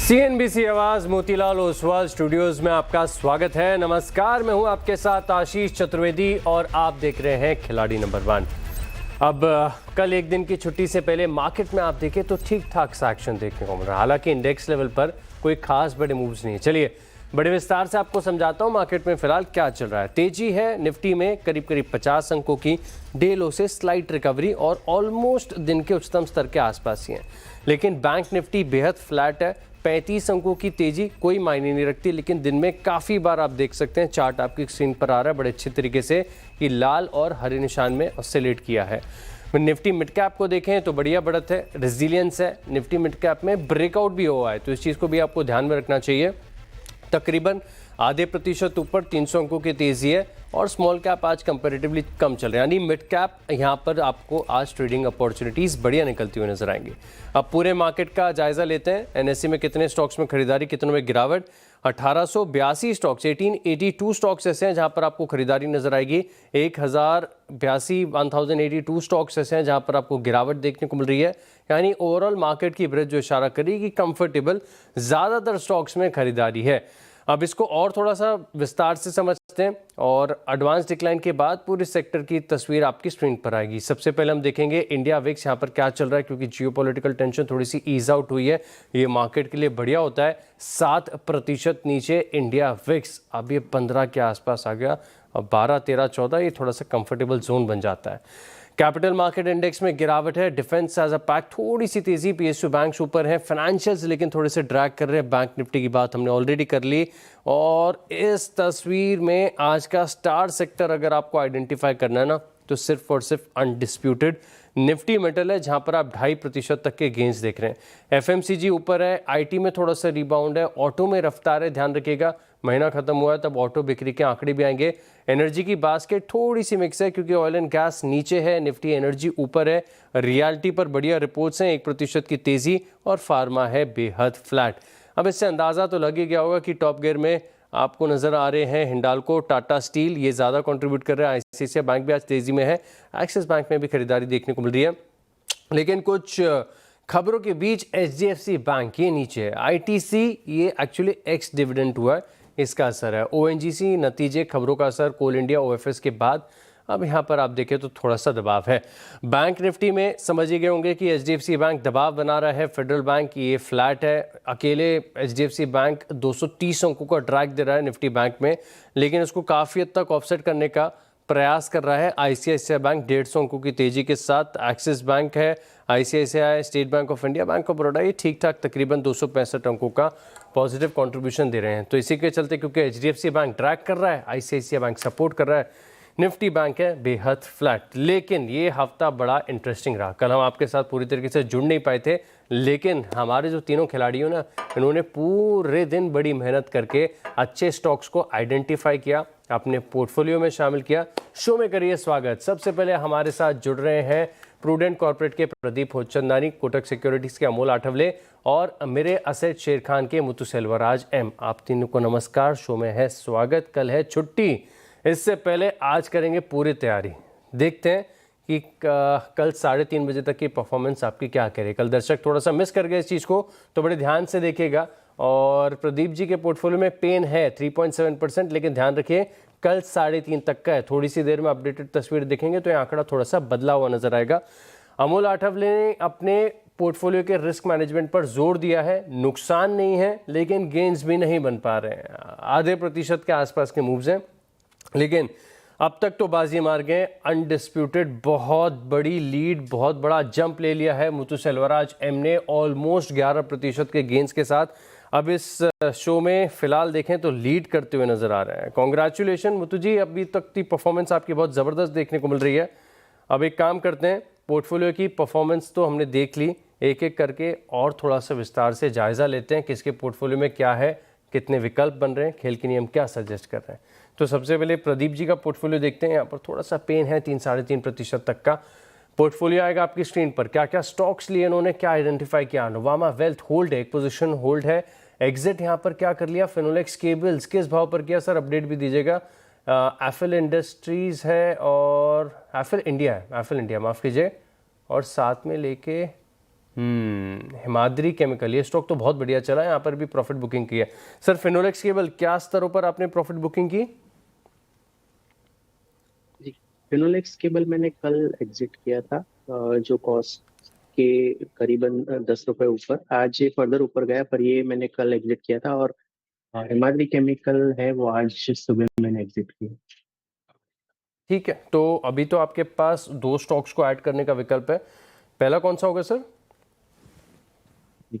CNBC आवाज Motilal Oswal studios में आपका स्वागत है। नमस्कार, मैं हूं आपके साथ आशीष चतुर्वेदी और आप देख रहे हैं खिलाड़ी नंबर 1। अब कल एक दिन की छुट्टी से पहले मार्केट में आप देखें तो ठीक ठाक सा एक्शन देखने को मिल रहा है। हालांकि इंडेक्स लेवल पर कोई खास बड़े मूव्स नहीं है। चलिए बड़े विस्तार से आपको समझाता हूं मार्केट में फिलहाल क्या चल रहा है। तेजी है निफ्टी में करीब 50 अंकों की, डे लो से स्लाइट रिकवरी और ऑलमोस्ट दिन के उच्चतम स्तर के आसपास ही है। लेकिन बैंक निफ्टी बेहद फ्लैट है, 35 अंकों की तेजी कोई मायने नहीं रखती। लेकिन दिन में काफ़ी बार आप देख सकते हैं, चार्ट आपकी स्क्रीन पर आ रहा है बड़े अच्छे तरीके से कि लाल और हरे निशान में ऑसिलेट किया है। निफ्टी मिड कैप को देखें तो बढ़िया बढ़त है, रेजिलियंस है। निफ्टी मिड कैप में ब्रेकआउट भी हुआ है, तो इस चीज़ को भी आपको ध्यान में रखना चाहिए। तकरीबन आधे प्रतिशत ऊपर 300 अंकों की तेजी है और स्मॉल कैप आज कंपैरेटिवली कम चल रहे हैं, यानी मिड कैप यहाँ पर आपको आज ट्रेडिंग अपॉर्चुनिटीज़ बढ़िया निकलती हुई नजर आएंगी। अब पूरे मार्केट का जायजा लेते हैं। एनएससी में कितने स्टॉक्स में खरीदारी, कितनों में गिरावट। 1882 स्टॉक्स, 1882 स्टॉक्स ऐसे हैं जहां पर आपको खरीदारी नजर आएगी। 1082 स्टॉक्स ऐसे हैं जहां पर आपको गिरावट देखने को मिल रही है। यानी ओवरऑल मार्केट की ब्रेथ जो इशारा करेगी कंफर्टेबल ज़्यादातर स्टॉक्स में खरीदारी है। अब इसको और थोड़ा सा विस्तार से समझते हैं और एडवांस डिक्लाइन के बाद पूरे सेक्टर की तस्वीर आपकी स्क्रीन पर आएगी। सबसे पहले हम देखेंगे इंडिया विक्स यहाँ पर क्या चल रहा है, क्योंकि जियोपॉलिटिकल टेंशन थोड़ी सी ईज आउट हुई है। ये मार्केट के लिए बढ़िया होता है। 7% नीचे इंडिया विक्स, अब ये 15 के आसपास आ गया। अब 12, 13, 14 ये थोड़ा सा कंफर्टेबल जोन बन जाता है। कैपिटल मार्केट इंडेक्स में गिरावट है। डिफेंस एज अ पैक थोड़ी सी तेजी, पीएसयू बैंक्स ऊपर है। फाइनेंशियल्स लेकिन थोड़े से ड्रैग कर रहे हैं। बैंक निफ्टी की बात हमने ऑलरेडी कर ली। और इस तस्वीर में आज का स्टार सेक्टर अगर आपको आइडेंटिफाई करना है ना, तो सिर्फ और सिर्फ अनडिस्प्यूटेड निफ्टी मेटल है, जहां पर आप 2.5% तक के गेंस देख रहे हैं। एफएमसीजी ऊपर है, आईटी में थोड़ा सा रिबाउंड है, ऑटो में रफ्तार है। ध्यान रखिएगा महीना खत्म हुआ है तब ऑटो बिक्री के आंकड़े भी आएंगे। एनर्जी की बास्केट थोड़ी सी मिक्स है, क्योंकि ऑयल एंड गैस नीचे है, निफ्टी एनर्जी ऊपर है। रियल्टी पर बढ़िया रिपोर्ट्स हैं, 1% की तेजी, और फार्मा है बेहद फ्लैट। अब इससे अंदाजा तो लग ही गया होगा कि टॉप गियर में आपको नजर आ रहे हैं हिंडाल्को, टाटा स्टील, ये ज़्यादा कंट्रीब्यूट कर रहे हैं। आईसीआईसीआई बैंक भी आज तेजी में है। एक्सिस बैंक में भी खरीदारी देखने को मिल रही है। लेकिन कुछ खबरों के बीच एचडीएफसी बैंक ये नीचे है। आईटीसी ये एक्चुअली एक्स डिविडेंड हुआ है, इसका असर है। ओएनजीसी नतीजे, खबरों का असर, कोल इंडिया, ओएफएस के बाद अब यहाँ पर आप देखें तो थोड़ा सा दबाव है। बैंक निफ्टी में समझ ही गए होंगे कि एचडीएफसी बैंक दबाव बना रहा है। फेडरल बैंक ये फ्लैट है। अकेले एचडीएफसी बैंक 230 अंकों का ड्रैग दे रहा है निफ्टी बैंक में, लेकिन उसको काफ़ी हद तक ऑफसेट करने का प्रयास कर रहा है आईसीआईसीआई बैंक 150 अंकों की तेजी के साथ। एक्सिस बैंक है, ICICI, state bank of India, bank of Baroda, ये ठीक ठाक तकरीबन 265 अंकों का पॉजिटिव कंट्रीब्यूशन दे रहे हैं। तो इसी के चलते क्योंकि एचडीएफसी बैंक ट्रैक कर रहा है, आईसीआईसीआई बैंक सपोर्ट कर रहा है, निफ्टी बैंक है बेहद फ्लैट। लेकिन ये हफ्ता बड़ा इंटरेस्टिंग रहा। कल हम आपके साथ पूरी तरीके से जुड़ नहीं पाए थे, लेकिन हमारे जो तीनों खिलाड़ियों ना, इन्होंने पूरे दिन बड़ी मेहनत करके अच्छे स्टॉक्स को आइडेंटिफाई किया, अपने पोर्टफोलियो में शामिल किया। शो में करिए स्वागत। सबसे पहले हमारे साथ जुड़ रहे हैं प्रूडेंट कॉर्पोरेट के प्रदीप होचंदानी, कोटक सिक्योरिटीज के अमोल आठवले और मेरे असेट शेर खान के मुतु सेल्वराज एम। आप तीनों को नमस्कार, शो में है स्वागत। कल है छुट्टी, इससे पहले आज करेंगे पूरी तैयारी। देखते हैं कि कल 3:30 बजे तक की परफॉर्मेंस आपकी क्या करे। कल दर्शक थोड़ा सा मिस कर गए इस चीज़ को, तो बड़े ध्यान से देखिएगा। और प्रदीप जी के पोर्टफोलियो में पेन है 3.7%, लेकिन ध्यान रखिए कल 3:30 तक का है। थोड़ी सी देर में अपडेटेड तस्वीर देखेंगे तो ये आंकड़ा थोड़ा सा बदला हुआ नजर आएगा। अमोल आठवले ने अपने पोर्टफोलियो के रिस्क मैनेजमेंट पर जोर दिया है। नुकसान नहीं है, लेकिन गेन्स भी नहीं बन पा रहे हैं। आधे प्रतिशत के आसपास के मूव्स हैं, लेकिन अब तक तो बाजी मार गए। अनडिस्प्यूटेड बहुत बड़ी लीड, बहुत बड़ा जंप ले लिया है मुतु सेल्वराज एम ने, ऑलमोस्ट 11% के गेंस के साथ। अब इस शो में फिलहाल देखें तो लीड करते हुए नजर आ रहे हैं। कॉन्ग्रेचुलेशन मुतु जी, अभी तक की परफॉर्मेंस आपकी बहुत ज़बरदस्त देखने को मिल रही है। अब एक काम करते हैं, पोर्टफोलियो की परफॉर्मेंस तो हमने देख ली, एक एक करके और थोड़ा सा विस्तार से जायजा लेते हैं किसके पोर्टफोलियो में क्या है, कितने विकल्प बन रहे हैं, खेल के नियम क्या सजेस्ट कर रहे हैं। तो सबसे पहले प्रदीप जी का पोर्टफोलियो देखते हैं। यहाँ पर थोड़ा सा पेन है, 3-3.5% तक का पोर्टफोलियो आएगा आपकी स्क्रीन पर। क्या क्या स्टॉक्स लिए इन्होंने, क्या आइडेंटिफाई किया। नोवामा वेल्थ होल्ड है, एक पोजीशन होल्ड है। एग्जिट यहाँ पर क्या कर लिया, फिनोलेक्स केबल्स किस भाव पर किया, सर अपडेट भी दीजिएगा। एफएल इंडस्ट्रीज है और एफएल इंडिया है, एफएल इंडिया माफ़ कीजिए, और साथ में लेके हिमाद्री केमिकल, ये स्टॉक तो बहुत बढ़िया चला है, यहाँ पर भी प्रॉफिट बुकिंग की है। सर फिनोलेक्स केबल क्या स्तरों पर आपने प्रॉफिट बुकिंग की? जी, फिनोलेक्स केबल मैंने कल एग्जिट किया था, जो कॉस्ट के करीबन 10 रुपए ऊपर। आज ये फर्दर ऊपर गया, पर ये मैंने कल एग्जिट किया था। और हिमाद्री केमिकल है वो आज सुबह मैंने एग्जिट किया। ठीक है, तो अभी तो आपके पास दो स्टॉक्स को ऐड करने का विकल्प है, पहला कौन सा होगा सर? जी,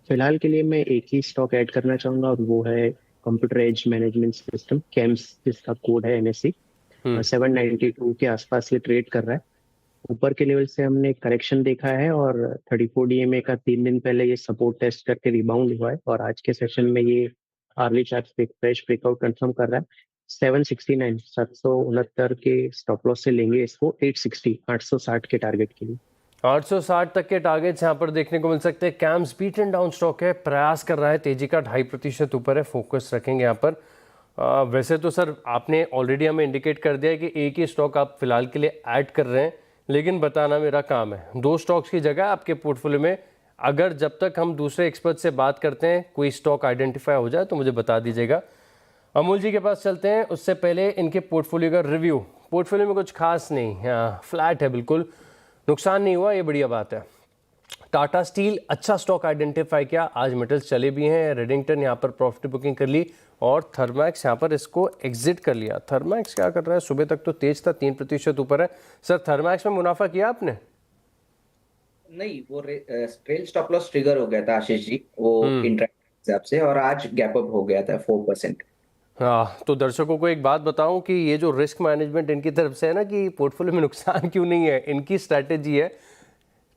फिलहाल के लिए मैं एक ही स्टॉक ऐड करना चाहूंगा, और वो है computer age management system, CAMS, जिसका कोड है एनएससी। 792 के आसपास ये ट्रेड कर रहा है। ऊपर के लेवल से हमने करेक्शन देखा है, और 34 DMA का 3 दिन पहले ये सपोर्ट टेस्ट करके रिबाउंड हुआ है, और आज के सेशन में ये अर्ली चार्ट पे फ्रेश ब्रेकआउट कंफर्म कर रहा है। 769, 769 के स्टॉप लॉस से लेंगे इसको 860, 860 के टारगेट के लिए। 860 तक के टारगेट्स यहाँ पर देखने को मिल सकते हैं। CAMS beat and down stock है, प्रयास कर रहा है तेजी का, 2.5% ऊपर है, फोकस रखेंगे यहाँ पर। वैसे तो सर आपने ऑलरेडी हमें इंडिकेट कर दिया है कि एक ही स्टॉक आप फिलहाल के लिए ऐड कर रहे हैं, लेकिन बताना मेरा काम है। दो स्टॉक्स की जगह आपके पोर्टफोलियो में, अगर जब तक हम दूसरे एक्सपर्ट से बात करते हैं कोई स्टॉक आइडेंटिफाई हो जाए तो मुझे बता दीजिएगा। अमूल जी के पास चलते हैं, उससे पहले इनके पोर्टफोलियो का रिव्यू। पोर्टफोलियो में कुछ खास नहीं, फ्लैट है बिल्कुल, नुकसान नहीं हुआ, ये बढ़िया बात है। टाटा स्टील अच्छा स्टॉक आइडेंटिफाई किया, आज मेटल्स चले भी हैं। रेडिंगटन यहाँ पर प्रॉफिट बुकिंग कर ली, और थर्मैक्स यहाँ पर इसको एग्जिट कर लिया। थर्मैक्स क्या कर रहा है, सुबह तक तो तेज था, 3% ऊपर है। सर थर्मैक्स में मुनाफा किया आपने? नहीं, वो ट्रेल स्टॉप लॉस ट्रिगर हो गया था आशीष जी, वो हम्म। इंट्रा हिसाब से, और आज गैप अप हो गया था 4%। हाँ, तो दर्शकों को एक बात बताऊं कि ये जो रिस्क मैनेजमेंट इनकी तरफ से है ना, कि पोर्टफोलियो में नुकसान क्यों नहीं है, इनकी स्ट्रैटेजी है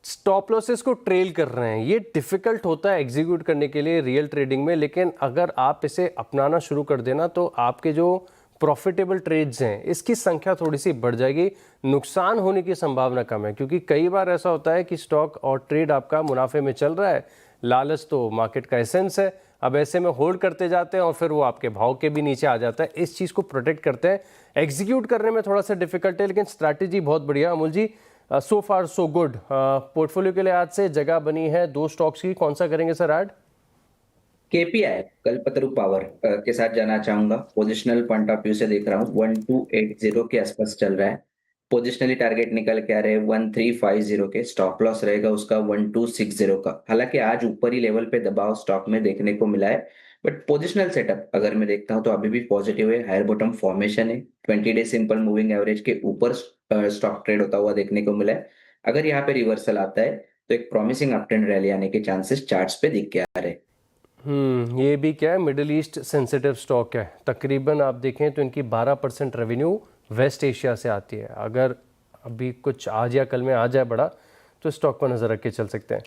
स्टॉप लॉसेस को ट्रेल कर रहे हैं। ये डिफिकल्ट होता है एग्जीक्यूट करने के लिए रियल ट्रेडिंग में, लेकिन अगर आप इसे अपनाना शुरू कर देना तो आपके जो प्रॉफिटेबल ट्रेड्स हैं इसकी संख्या थोड़ी सी बढ़ जाएगी, नुकसान होने की संभावना कम है। क्योंकि कई बार ऐसा होता है कि स्टॉक और ट्रेड आपका मुनाफे में चल रहा है, लालच तो मार्केट का एसेंस है, अब ऐसे में होल्ड करते जाते हैं और फिर वो आपके भाव के भी नीचे आ जाता है। इस चीज़ को प्रोटेक्ट करते हैं, एग्जीक्यूट करने में थोड़ा सा डिफिकल्ट है, लेकिन स्ट्रैटेजी बहुत बढ़िया। अमूल जी, सो फार सो गुड, पोर्टफोलियो के लिए आज से जगह बनी है दो स्टॉक्स की, कौन सा करेंगे सर ऐड? केपीआई कल्पतरु पावर के साथ जाना चाहूंगा। पोजिशनल पॉइंट ऑफ व्यू से देख रहा हूँ, 1280 के आसपास चल रहा है। पोजिशनली टारगेट निकल के आ रहे हैं 1350 के, स्टॉप लॉस रहेगा उसका 1260 का। हालांकि आज ऊपरी लेवल पे दबाव स्टॉक में देखने को मिला है, बट पोजिशनल सेटअप अगर मैं देखता हूं तो अभी भी पॉजिटिव है। हायर बॉटम फॉर्मेशन है, 20 डे सिंपल मूविंग एवरेज के ऊपर स्टॉक ट्रेड होता हुआ देखने को मिला है। अगर यहाँ पे रिवर्सल आता है तो एक प्रॉमिसिंग अपट्रेंड रैली आने के चांसेस चार्ट्स पे दिख के आ रहे हैं। ये भी क्या है, मिडिल ईस्ट सेंसिटिव स्टॉक है। तकरीबन आप देखें तो इनकी 12% रेवेन्यू वेस्ट एशिया से आती है। अगर अभी कुछ आज या कल में आ जाए बड़ा, तो स्टॉक पर नज़र रख के चल सकते हैं।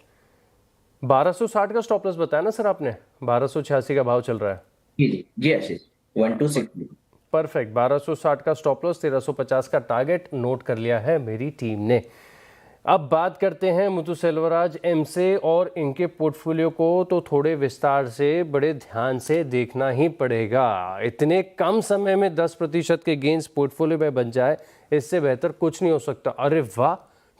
1260 का स्टॉप लॉस बताया ना सर आपने, 1286 का भाव चल रहा है। जी जी जी आशीष, 1260। परफेक्ट, 1260 का स्टॉप लॉस, 1350 का टारगेट नोट कर लिया है मेरी टीम ने। अब बात करते हैं मुथु सेल्वराज एम से, और इनके पोर्टफोलियो को तो थोड़े विस्तार से बड़े ध्यान से देखना ही पड़ेगा। इतने कम समय में 10% के गेंस पोर्टफोलियो में बन जाए, इससे बेहतर कुछ नहीं हो सकता। अरे वाह,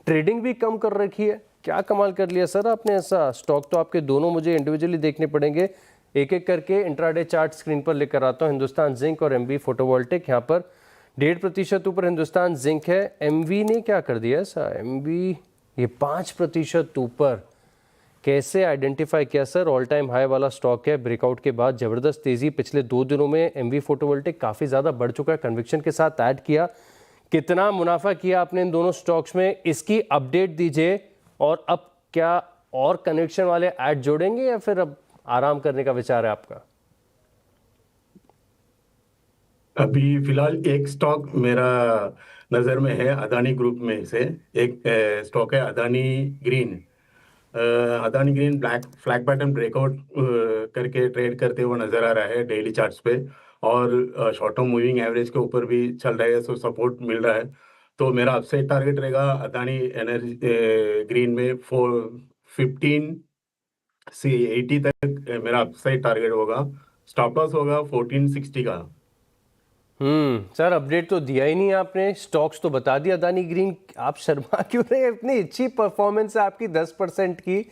ट्रेडिंग भी कम कर रखी है, क्या कमाल कर लिया सर आपने ऐसा। स्टॉक तो आपके दोनों मुझे इंडिविजुअली देखने पड़ेंगे, एक एक करके इंट्राडे चार्ट स्क्रीन पर लेकर आता हूँ। हिंदुस्तान जिंक और एमवी फोटोवोल्टिक, यहाँ पर 1.5% ऊपर हिंदुस्तान जिंक है। एमवी ने क्या कर दिया ऐसा, एमवी ये 5% ऊपर, कैसे आइडेंटिफाई किया सर? ऑल टाइम हाई वाला स्टॉक है, ब्रेकआउट के बाद जबरदस्त तेजी पिछले 2 दिनों में एमवी फोटोवोल्टिक काफ़ी ज़्यादा बढ़ चुका है, कन्विक्शन के साथ ऐड किया। कितना मुनाफा किया आपने इन दोनों स्टॉक्स में, इसकी अपडेट दीजिए। और अब क्या और कन्विक्शन वाले ऐड जोड़ेंगे या फिर अब आराम करने का विचार है आपका? अभी फिलहाल एक स्टॉक मेरा नज़र में है, अदानी ग्रुप में से एक स्टॉक है Adani green. Adani green black flag pattern breakout करके ट्रेड करते हुए नजर आ रहा है डेली चार्ट्स पे, और शॉर्ट टर्म मूविंग एवरेज के ऊपर भी चल रहा है, सो सपोर्ट मिल रहा है। तो मेरा अपसाइड टारगेट रहेगा अदानी एनर्जी ग्रीन में 415 से 80 तक मेरा अपसाइड टारगेट होगा। स्टॉप लॉस होगा 1460 का। सर अपडेट तो दिया ही नहीं आपने, स्टॉक्स तो बता दिया अदानी ग्रीन, आप शर्मा क्यों रहे? इतनी अच्छी परफॉर्मेंस है आपकी 10% की,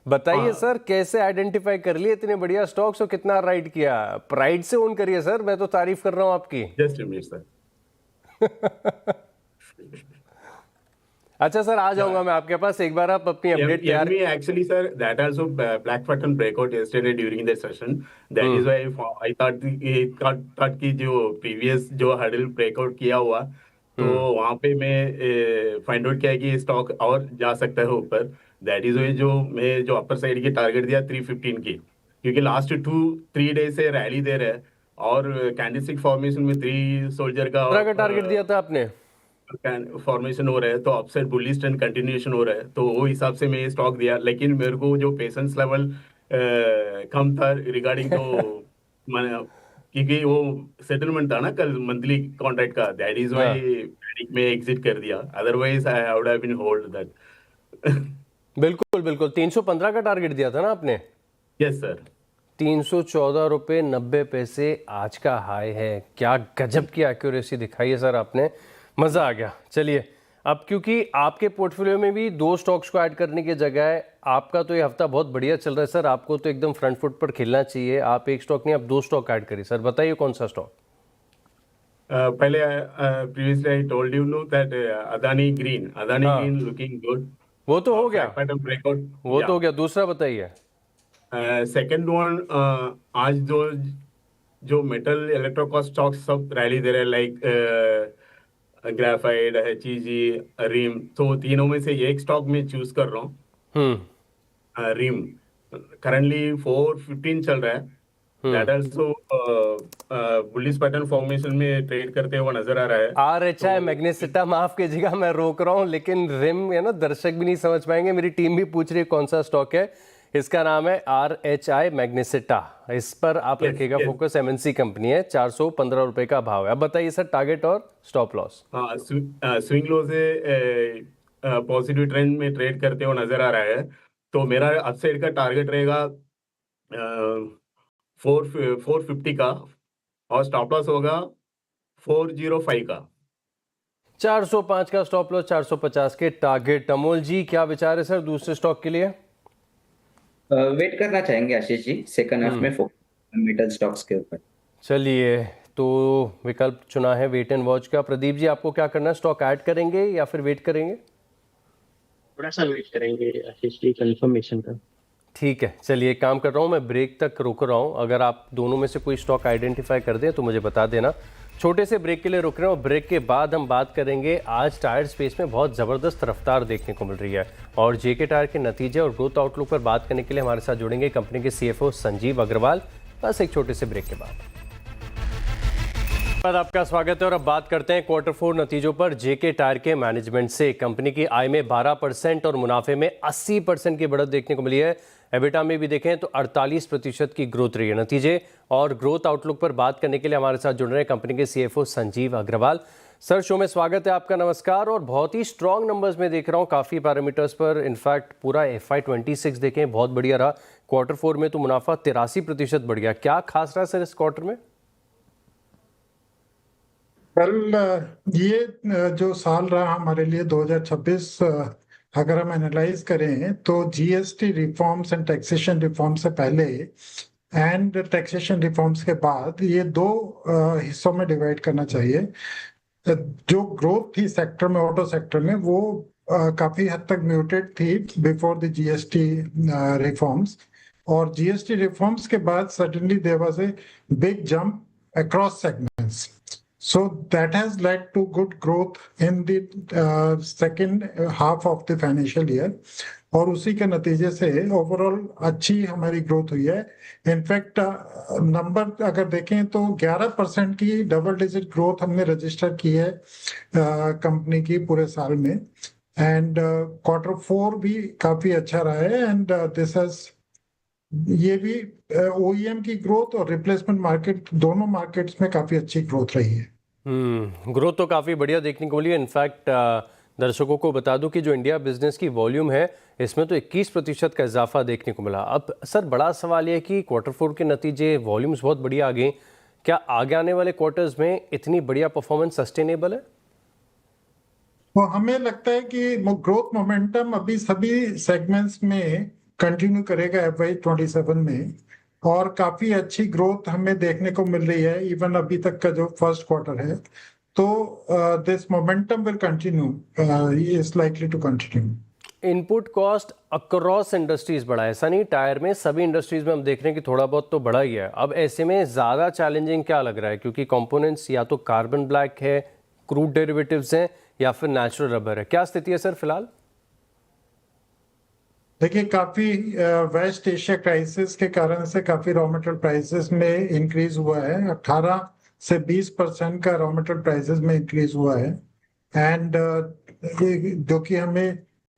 बताइए सर कैसे आइडेंटिफाई कर लिए इतने बढ़िया स्टॉक्स और कितना राइड किया? प्राइड से ओन करिए सर, मैं तो तारीफ कर रहा हूँ आपकी। Just minute sir. अच्छा सर, आ जाऊंगा मैं आपके पास, एक बार आप अपनी अपडेट तैयार। ME actually, sir, that also black pattern breakout yesterday during the session. That is why I thought कि जो previous जो hurdle breakout किया हुआ, तो वहाँ पे मैं फाइंड आउट किया कि स्टॉक और जा सकता है ऊपर। दैट इज वाई जो अपर साइड की टारगेट दिया 315 की, क्योंकि लास्ट 2-3 डेज से रैली दे रहे हैं और कैंडलस्टिक फॉर्मेशन में 3 सोल्जर का टारगेट दिया था आपने? फॉर्मेशन हो रहा है, तो अपसाइड बुलिश ट्रेंड कंटिन्यूएशन हो रहा है, तो वो हिसाब से मैं स्टॉक दिया। लेकिन मेरे को जो पेशेंस लेवल कम था रिगार्डिंग तो मैंने, क्योंकि वो सेटलमेंट था ना कल मंथली कॉन्ट्रैक्ट का, दैट इज व्हाई मैं एग्जिट कर दिया, otherwise I would have been hold that. बिल्कुल बिल्कुल, 315 का टारगेट दिया था ना आपने? Yes sir. 314 रुपये 90 पैसे आज का हाई है। क्या गजब की एक्यूरेसी दिखाई है सर आपने, मज़ा आ गया। चलिए, अब क्योंकि आपके पोर्टफोलियो में भी 2 स्टॉक्स को ऐड करने की जगह है, आपका तो ये हफ्ता बहुत बढ़िया चल रहा है सर, आपको तो एकदम फ्रंट फुट पर खेलना चाहिए। आप एक स्टॉक नहीं, आप 2 स्टॉक ऐड करिए। सर बताइए कौन सा स्टॉक? पहले previously I told you know that Adani green looking good. वो तो हो गया, पैटर्न ब्रेकआउट वो तो हो गया। दूसरा बताइए। सेकंड वन, आज जो मेटल इलेक्ट्रोकॉस्ट स्टॉक्स सब रैली दे रहे हैं, लाइक ग्राफाइट, HEG, रिम, तो तीनों में से एक स्टॉक में चूज कर रहा हूँ। रिम करंटली 415 चल रहा है, that also bullish pattern formation में ट्रेड करते हुए नजर आ रहा है। RHI मैग्नेसिटा, माफ कीजिएगा मैं रोक रहा हूँ, लेकिन रिम है ना, दर्शक भी नहीं समझ पाएंगे, मेरी टीम भी पूछ रही है कौन सा स्टॉक है। इसका नाम है RHI मैग्नेसिटा, इस पर आप रखिएगा फोकस। MNC कंपनी है, 415 रुपए का भाव है। अब बताइए सर टारगेट और स्टॉप लॉस। हाँ, स्विंग लो से पॉजिटिव ट्रेंड में ट्रेड करते हुए नजर आ रहा है, तो मेरा अपसाइड का टारगेट रहेगा 450 का, और स्टॉप लॉस होगा 405 का। 405 का स्टॉप लॉस, 450 के टारगेट। अमोल जी क्या विचार है सर दूसरे स्टॉक के लिए? वेट करना चाहेंगे आशीष जी, सेकंड हाफ में फोकस मेटल स्टॉक्स के ऊपर। चलिए, तो विकल्प चुना है वेट एंड वॉच का। प्रदीप जी आपको क्या करना है, स्टॉक ऐड करेंगे या फिर वेट करेंगे? थोड़ा सा वेट करेंगे आशीष जी, कंफर्मेशन का। ठीक है, चलिए एक काम कर रहा हूँ, मैं ब्रेक तक रुक रहा हूँ। अगर आप दोनों में से कोई स्टॉक आइडेंटिफाई कर दें तो मुझे बता देना। छोटे से ब्रेक के लिए रुक रहे हैं और ब्रेक के बाद हम बात करेंगे। आज टायर स्पेस में बहुत ज़बरदस्त रफ्तार देखने को मिल रही है और जेके टायर के नतीजे और ग्रोथ आउटलुक पर बात करने के लिए हमारे साथ जुड़ेंगे कंपनी के CFO संजीव अग्रवाल, बस एक छोटे से ब्रेक के बाद। आपका स्वागत है और अब बात करते हैं Q4 नतीजों पर जेके टायर के मैनेजमेंट से। कंपनी की आय में 12% और मुनाफे में 80% की बढ़त देखने को मिली है। एबिटा में भी देखें तो 48% की ग्रोथ रही है। नतीजे और ग्रोथ आउटलुक पर बात करने के लिए हमारे साथ जुड़ रहे हैं कंपनी के CFO Sanjeev Agarwal. Sir show में स्वागत है आपका, नमस्कार। और बहुत ही स्ट्रॉन्ग नंबर्स में देख रहा हूँ काफ़ी पैरामीटर्स पर, इनफैक्ट पूरा FY26 देखें बहुत बढ़िया रहा। Q4 में तो मुनाफा 83% बढ़ गया। क्या खास रहा सर इस क्वार्टर में? कल ये जो साल रहा हमारे लिए 2026, अगर हम एनालाइज करें तो GST reforms and taxation reform से पहले एंड टैक्सेशन रिफॉर्म्स के बाद ये 2 हिस्सों में डिवाइड करना चाहिए। जो ग्रोथ थी सेक्टर में, ऑटो सेक्टर में, वो काफी हद तक म्यूटेड थी बिफोर द GST रिफॉर्म्स, और GST रिफॉर्म्स के बाद suddenly there was a big jump across segments. So that has led to good growth in the second half of the financial year, और उसी के नतीजे से ओवरऑल अच्छी हमारी ग्रोथ हुई है। इनफैक्ट नंबर अगर देखें तो 11% की डबल डिजिट ग्रोथ हमने रजिस्टर की है कंपनी की पूरे साल में, एंड Q4 भी काफी अच्छा रहा है, एंड दिस हैज, ये भी OEM की ग्रोथ और रिप्लेसमेंट मार्केट, दोनों मार्केट्स में काफी अच्छी ग्रोथ रही है। ग्रोथ तो काफ़ी बढ़िया देखने को मिली है। इनफैक्ट दर्शकों को बता दूं कि जो इंडिया बिजनेस की वॉल्यूम है इसमें तो 21% का इजाफा देखने को मिला। अब सर बड़ा सवाल ये है कि Q4 के नतीजे, वॉल्यूम्स बहुत बढ़िया आ गए, क्या आगे आने वाले क्वार्टर्स में इतनी बढ़िया परफॉर्मेंस सस्टेनेबल है? तो हमें लगता है कि ग्रोथ मोमेंटम अभी सभी सेगमेंट्स में कंटिन्यू करेगा FY27 में, और काफी अच्छी ग्रोथ हमें देखने को मिल रही है इवन अभी तक का जो फर्स्ट क्वार्टर है। तो this momentum will continue, is likely to continue. Input cost across industries बढ़ा है, ऐसा नहीं टायर में, सभी इंडस्ट्रीज में हम देख रहे हैं कि थोड़ा बहुत तो बढ़ा ही है। अब ऐसे में ज़्यादा चैलेंजिंग क्या लग रहा है, क्योंकि कंपोनेंट्स या तो कार्बन ब्लैक है, क्रूड डेरिवेटिव्स हैं, या फिर नेचुरल रबर है? क्या स्थिति है सर फिलहाल? देखिए, काफी वेस्ट एशिया क्राइसिस के कारण से काफी रॉ मटेरियल प्राइसेस में इंक्रीज हुआ है। 18 से 20% का रॉ मटेरियल प्राइसेस में इंक्रीज हुआ है, एंड जो कि हमें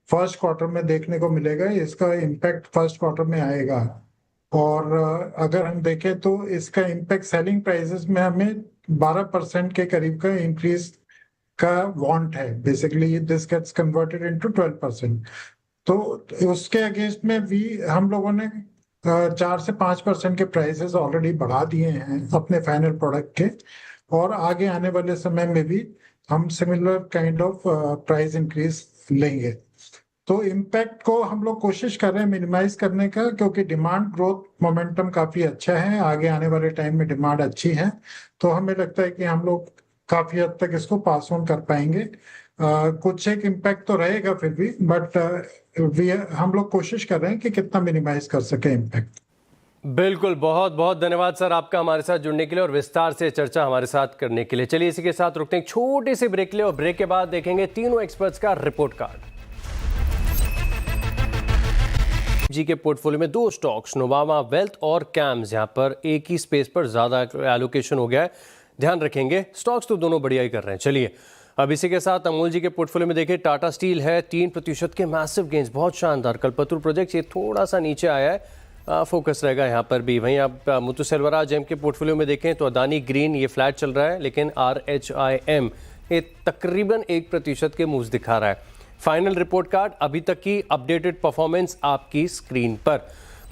फर्स्ट क्वार्टर में देखने को मिलेगा। इसका इम्पैक्ट फर्स्ट क्वार्टर में आएगा, और अगर हम देखें तो इसका इम्पैक्ट सेलिंग प्राइसेस में हमें 12% के करीब का इंक्रीज का वांट है। Basically this gets converted into 12%। तो उसके अगेंस्ट में भी हम लोगों ने 4 से 5% के प्राइसेस ऑलरेडी बढ़ा दिए हैं अपने फाइनल प्रोडक्ट के, और आगे आने वाले समय में भी हम similar kind of price increase लेंगे। तो इम्पैक्ट को हम लोग कोशिश कर रहे हैं मिनिमाइज करने का, क्योंकि डिमांड ग्रोथ मोमेंटम काफी अच्छा है, आगे आने वाले टाइम में डिमांड अच्छी है। तो हमें लगता है कि हम लोग काफी हद तक इसको पास ऑन कर पाएंगे। कुछ एक इम्पैक्ट तो रहेगा फिर भी, बट हम लोग कोशिश कर रहे हैं कि कितना मिनिमाइज कर सके इम्पैक्ट। बिल्कुल, बहुत बहुत धन्यवाद सर आपका हमारे साथ जुड़ने के लिए और विस्तार से चर्चा हमारे साथ करने के लिए। चलिए इसी के साथ रुकते हैं, छोटी सी ब्रेक ले, और ब्रेक के बाद देखेंगे तीनों एक्सपर्ट्स का रिपोर्ट कार्ड। जी के पोर्टफोलियो में 2 स्टॉक्स, नोवामा वेल्थ और कैम्स, यहाँ पर एक ही स्पेस पर ज़्यादा एलोकेशन हो गया है, ध्यान रखेंगे। स्टॉक्स तो दोनों बढ़िया ही कर रहे हैं। चलिए अब इसी के साथ अमूल जी के पोर्टफोलियो में देखिए, टाटा स्टील है 3% के मैसिव गेंस, बहुत शानदार। कल्पतरू प्रोजेक्ट्स ये थोड़ा सा नीचे आया है, फोकस रहेगा यहाँ पर भी। वहीं आप मुथु सेल्वराज एम के पोर्टफोलियो में देखें तो अदानी ग्रीन ये फ्लैट चल रहा है, लेकिन RHIM ये तकरीबन 1% के मूव्स दिखा रहा है। फाइनल रिपोर्ट कार्ड, अभी तक की अपडेटेड परफॉर्मेंस आपकी स्क्रीन पर।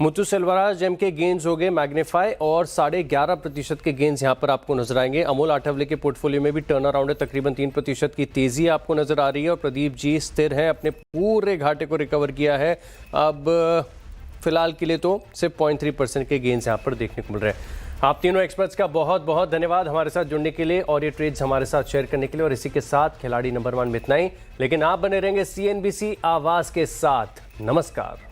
मुथु सेल्वराज एम के गेंस हो गए मैग्नीफाई, और 11.5% के गेंस यहाँ पर आपको नजर आएंगे। अमोल आठवले के पोर्टफोलियो में भी टर्न अराउंड है, तकरीबन 3% की तेजी आपको नजर आ रही है, और प्रदीप जी स्थिर हैं, अपने पूरे घाटे को रिकवर किया है। अब फिलहाल के लिए तो सिर्फ 0.3% के गेंस यहाँ पर देखने को मिल रहे हैं। आप तीनों एक्सपर्ट्स का बहुत बहुत धन्यवाद हमारे साथ जुड़ने के लिए और ये ट्रेड्स हमारे साथ शेयर करने के लिए। और इसी के साथ खिलाड़ी नंबर 1 में इतना ही, लेकिन आप बने रहेंगे CNBC आवाज के साथ। नमस्कार।